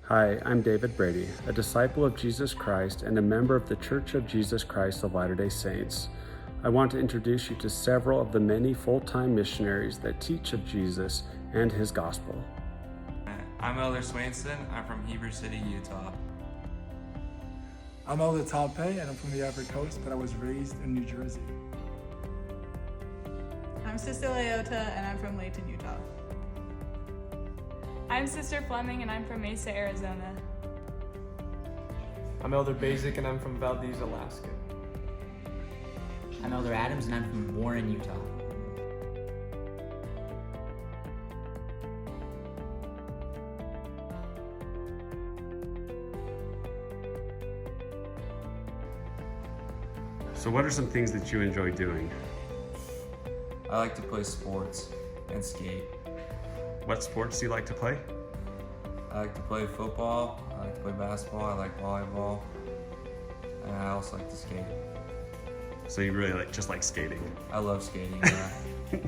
Hi, I'm David Brady, a disciple of Jesus Christ and a member of the Church of Jesus Christ of Latter-day Saints. I want to introduce you to several of the many full-time missionaries that teach of Jesus and his gospel. I'm Elder Swainson. I'm from Heber City, Utah. I'm Elder Talpe, and I'm from the Ivory Coast, but I was raised in New Jersey. I'm Sister Leota, and I'm from Layton, Utah. I'm Sister Fleming, and I'm from Mesa, Arizona. I'm Elder Basic, and I'm from Valdez, Alaska. I'm Elder Adams, and I'm from Warren, Utah. So what are some things that you enjoy doing? I like to play sports and skate. What sports do you like to play? I like to play football. I like to play basketball. I like volleyball. And I also like to skate. So you really just like skating. I love skating. Yeah.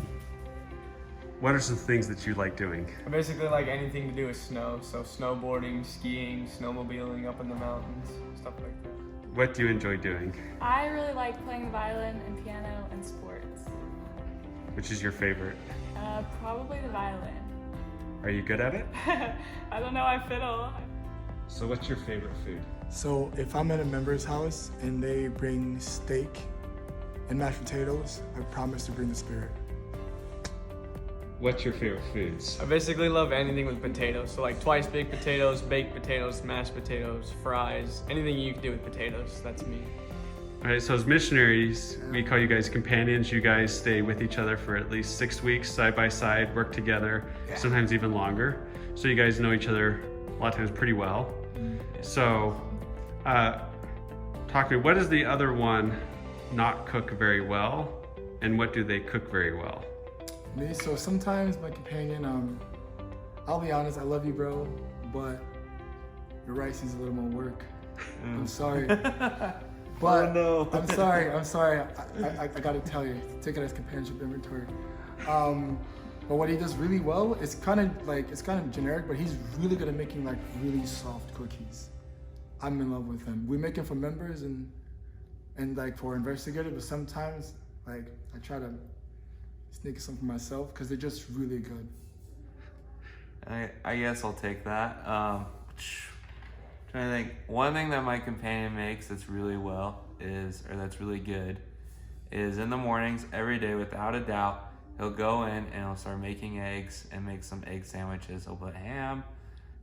What are some things that you like doing? I basically like anything to do with snow, so snowboarding, skiing, snowmobiling up in the mountains, stuff like that. What do you enjoy doing? I really like playing the violin and piano and sports. Which is your favorite? Probably the violin. Are you good at it? I don't know, I fiddle. So what's your favorite food? So if I'm at a member's house and they bring steak and mashed potatoes, I promise to bring the spirit. What's your favorite foods? I basically love anything with potatoes, so like twice baked potatoes, mashed potatoes, fries, anything you can do with potatoes, that's me. All right, so as missionaries, we call you guys companions. You guys stay with each other for at least 6 weeks, side by side, work together, sometimes even longer. So you guys know each other a lot of times pretty well. So, talk to me, what does the other one not cook very well, and what do they cook very well? Me, so sometimes my companion, I'll be honest, I love you, bro, but your rice needs a little more work. I'm sorry. But no. I'm sorry. I gotta tell you, take it as companionship inventory. But what he does really well, it's kind of generic, but he's really good at making like really soft cookies. I'm in love with him. We make them for members and like for investigators, but sometimes like I try to sneak some for myself because they're just really good. I guess I'll take that. Trying to think. One thing that my companion makes that's really that's really good is in the mornings every day, without a doubt, he'll go in and he'll start making eggs and make some egg sandwiches. He'll put ham,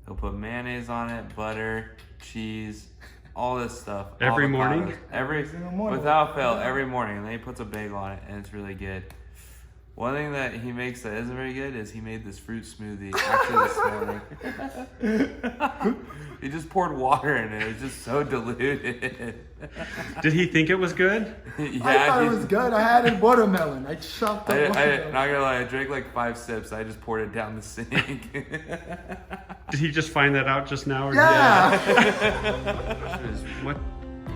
he'll put mayonnaise on it, butter, cheese, all this stuff. Every morning? Every morning. Without fail, every morning. And then he puts a bagel on it, and it's really good. One thing that he makes that isn't very good is he made this fruit smoothie actually this morning. He just poured water in it. It was just so diluted. Did he think it was good? Yeah, I thought it was good. I added watermelon. I chopped up I'm watermelon. not gonna lie, I drank like 5 sips. I just poured it down the sink. Did he just find that out just now? Or Yeah. What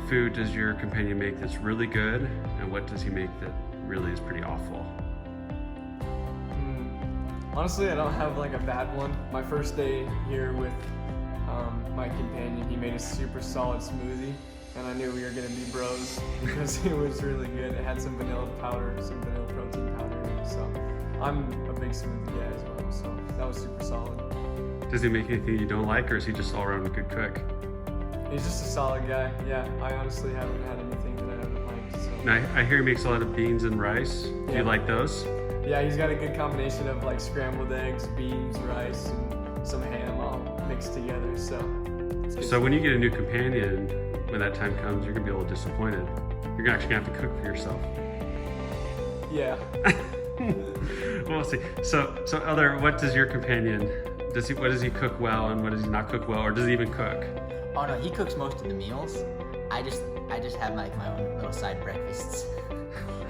food does your companion make that's really good, and what does he make that really is pretty awful? Honestly, I don't have like a bad one. My first day here with my companion, he made a super solid smoothie, and I knew we were gonna be bros because it was really good. It had some vanilla powder, some vanilla protein powder in it, so I'm a big smoothie guy as well, so that was super solid. Does he make anything you don't like, or is he just all around a good cook? He's just a solid guy, yeah. I honestly haven't had anything that I haven't liked, so. Now, I hear he makes a lot of beans and rice. Do Yeah. you like those? Yeah, he's got a good combination of like scrambled eggs, beans, rice, and some ham all mixed together, so. it's good. So when you get a new companion, when that time comes, you're gonna be a little disappointed. You're actually gonna have to cook for yourself. Yeah. We'll see. So Elder, what does your companion, what does he cook well and what does he not cook well, or does he even cook? Oh no, he cooks most of the meals. I just have like my own little side breakfasts.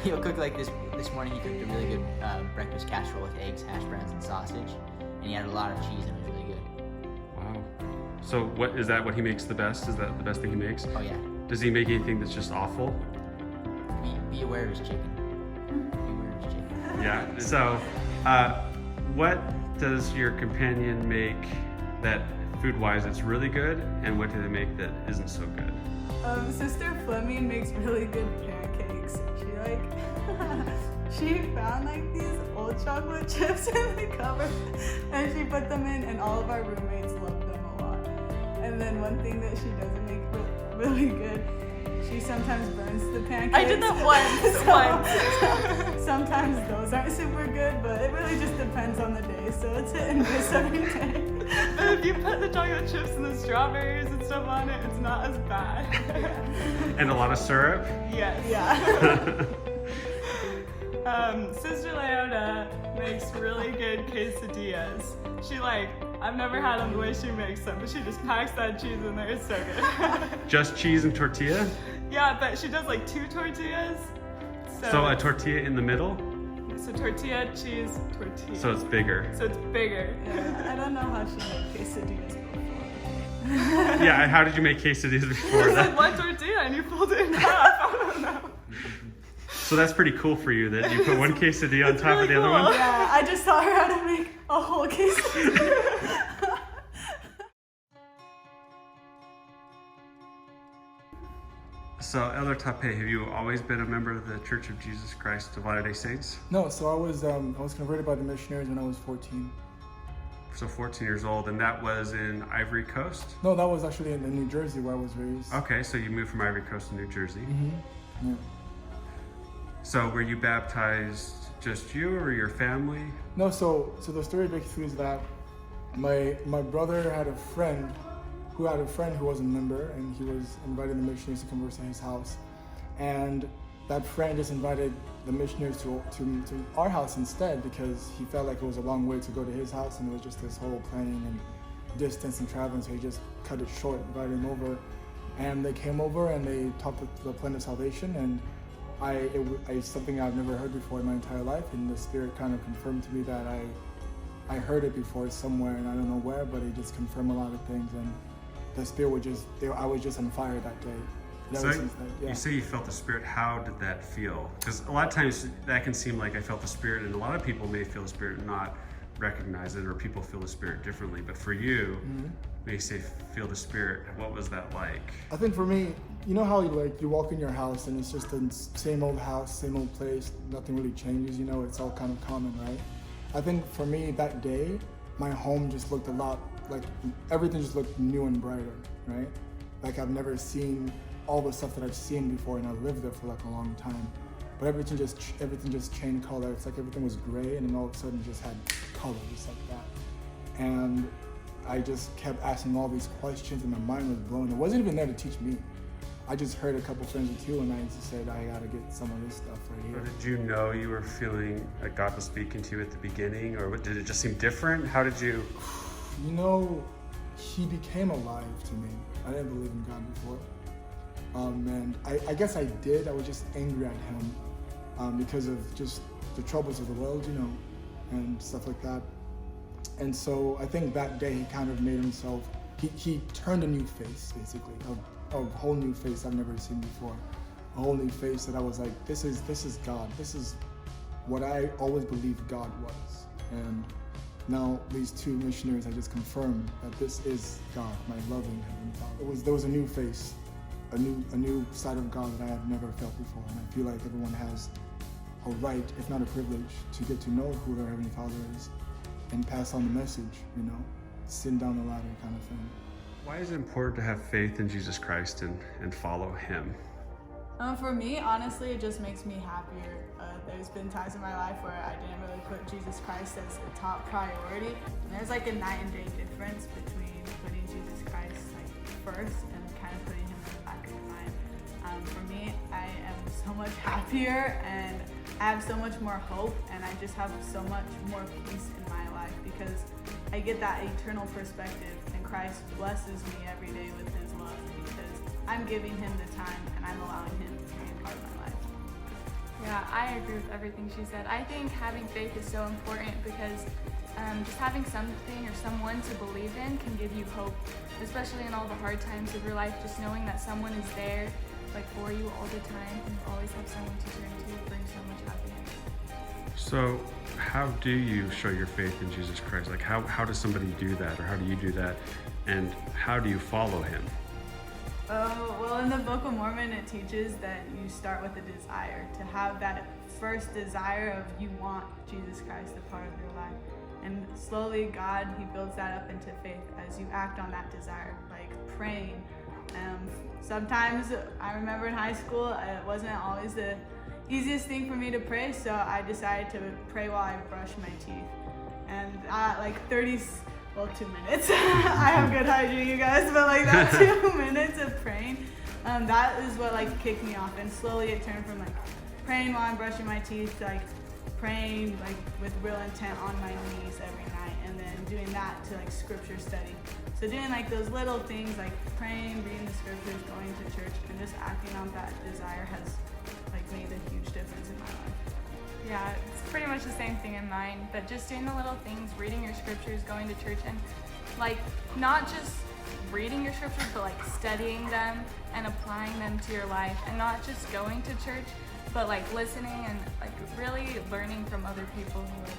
He'll cook like this morning. He cooked a really good breakfast casserole with eggs, hash browns, and sausage, and he had a lot of cheese and it was really good. Wow. So what he makes the best? Is that the best thing he makes? Oh yeah. Does he make anything that's just awful? Be aware of his chicken. Be aware of his chicken. Yeah. So, what does your companion make that food-wise that's really good, and what do they make that isn't so good? Sister Fleming makes really good pancakes. She found like these old chocolate chips in the cupboard and she put them in, and all of our roommates love them a lot. And then one thing that she doesn't make really good, she sometimes burns the pancakes. I did that once. Sometimes those aren't super good, but it really just depends on the day, so it's hit and miss every day. But if you put the chocolate chips and the strawberries and stuff on it, it's not as bad. And a lot of syrup? Yes. Yeah. Sister Leota makes really good quesadillas. I've never had them the way she makes them, but she just packs that cheese in there. It's so good. Just cheese and tortilla? Yeah, but she does like 2 tortillas. So a tortilla in the middle? So tortilla, cheese, tortilla. So it's bigger. So it's bigger. Yeah, I don't know how she made quesadillas before. Yeah, how did you make quesadillas before It's that? like one tortilla and you fold it in half. I don't know. So that's pretty cool for you that you put one quesadilla on top of the other cool. one? Yeah, I just taught her how to make a whole quesadilla. So, Elder Tape, have you always been a member of the Church of Jesus Christ of Latter-day Saints? No, so I was converted by the Missionaries when I was 14. So 14 years old, and that was in Ivory Coast? No, that was actually in New Jersey where I was raised. Okay, so you moved from Ivory Coast to New Jersey. Yeah. So were you baptized just you or your family? No, so the story basically is that my brother had a friend who was a member, and he was inviting the missionaries to come over to his house. And that friend just invited the missionaries to our house instead, because he felt like it was a long way to go to his house, and it was just this whole planning and distance and traveling, so he just cut it short, invited him over. And they came over and they talked with the plan of salvation, and it's something I've never heard before in my entire life, and the Spirit kind of confirmed to me that I heard it before somewhere, and I don't know where, but it just confirmed a lot of things, and the Spirit I was just on fire that day. You say you felt the Spirit. How did that feel? Because a lot of times that can seem like I felt the Spirit, and a lot of people may feel the Spirit and not recognize it, or people feel the Spirit differently. But for you, when you say feel the Spirit, what was that like? I think for me, you know how you walk in your house and it's just the same old house, same old place, nothing really changes, it's all kind of common, right? I think for me that day, my home just looked a lot like everything just looked new and brighter, right? Like I've never seen all the stuff that I've seen before, and I lived there for like a long time. But everything just changed color. It's like everything was gray, and then all of a sudden it just had color, just like that. And I just kept asking all these questions, and my mind was blown. It wasn't even there to teach me. I just heard a couple friends or two, and I just said, I gotta get some of this stuff right here. Or did you know you were feeling like God was speaking to you at the beginning, or did it just seem different? How did you? He became alive to me. I didn't believe in God before. And I guess I did. I was just angry at him because of just the troubles of the world, and stuff like that. And so I think that day he kind of made himself, he turned a new face, basically, a whole new face I've never seen before. A whole new face that I was like, this is God. This is what I always believed God was. And now these two missionaries, I just confirmed that this is God, my loving Heavenly Father. There was a new face, a new side of God that I have never felt before. And I feel like everyone has a right, if not a privilege, to get to know who their Heavenly Father is and pass on the message, send down the ladder kind of thing. Why is it important to have faith in Jesus Christ and follow Him? For me, honestly, it just makes me happier. There's been times in my life where I didn't really put Jesus Christ as a top priority. And there's like a night and day difference between putting Jesus Christ first and kind of putting him in the back of your mind. For me, I am so much happier, and I have so much more hope, and I just have so much more peace in my life because I get that eternal perspective, and Christ blesses me every day with his love because I'm giving him the time and I'm allowing him to be a part of my life. Yeah, I agree with everything she said. I think having faith is so important because just having something or someone to believe in can give you hope, especially in all the hard times of your life. Just knowing that someone is there for you all the time and you always have someone to turn to brings so much happiness. So how do you show your faith in Jesus Christ? Like how does somebody do that, or how do you do that, and how do you follow him? Well, in the Book of Mormon, it teaches that you start with a desire, to have that first desire of you want Jesus Christ a part of your life. And slowly God, he builds that up into faith as you act on that desire, like praying. Sometimes I remember in high school, it wasn't always the easiest thing for me to pray, so I decided to pray while I brush my teeth. And like 2 minutes. I have good hygiene, you guys, but like that 2 minutes of praying, that is what like kicked me off. And slowly it turned from like praying while I'm brushing my teeth to like praying like with real intent on my knees every night, and then doing that to like scripture study. So doing like those little things like praying, reading the scriptures, going to church, and just acting on that desire has like made a huge difference in my life. Yeah, it's pretty much the same thing in mine, but just doing the little things, reading your scriptures, going to church, and like not just reading your scriptures, but like studying them and applying them to your life, and not just going to church, but like listening and like really learning from other people who are there.